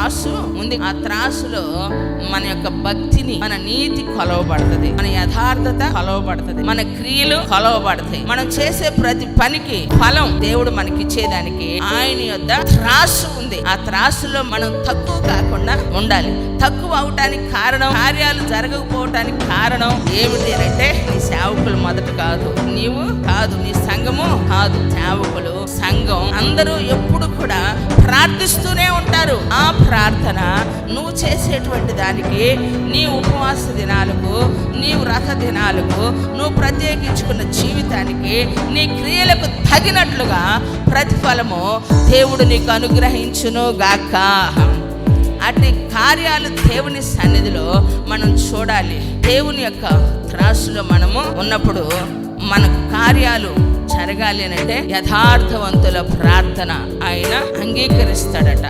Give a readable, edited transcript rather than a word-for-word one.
త్రాసు ఉంది. ఆ త్రాసులో మన యొక్క భక్తిని, మన నీతి కొలవబడుతుంది, మన యథార్థత కొలవబడుతుంది, మన క్రియలు కొలవబడతాయి. మనం చేసే ప్రతి పనికి ఫలం దేవుడు మనకిచ్చేదానికి ఆయన యొద్ద త్రాసు ఉంది. ఆ త్రాసులో మనం తక్కువ కాకుండా ఉండాలి. తక్కువ అవటానికి కారణం, కార్యాలు జరగకపోవటానికి కారణం ఏమిటి అంటే, నీ సేవకులు మొదట కాదు, నీవు కాదు, నీ సంఘము కాదు. సేవకులు, సంఘం అందరూ ఎప్పుడు కూడా ప్రార్థిస్తూనే ఉంటారు. ఆ ప్రార్థన నువ్వు చేసేటువంటి దానికి, నీ ఉపవాస దినాలకు, నీ వ్రత దినాలకు, నువ్వు ప్రత్యేకించుకున్న జీవితానికి, నీ క్రియలకు తగినట్లుగా ప్రతిఫలము దేవుడు నీకు అనుగ్రహించును గాక. అట్టి కార్యాలు దేవుని సన్నిధిలో మనం చూడాలి. దేవుని యొక్క త్రాసులో మనము ఉన్నప్పుడు మనకు కార్యాలు జరగాలి అంటే యథార్థవంతుల ప్రార్థన ఆయన అంగీకరిస్తాడట.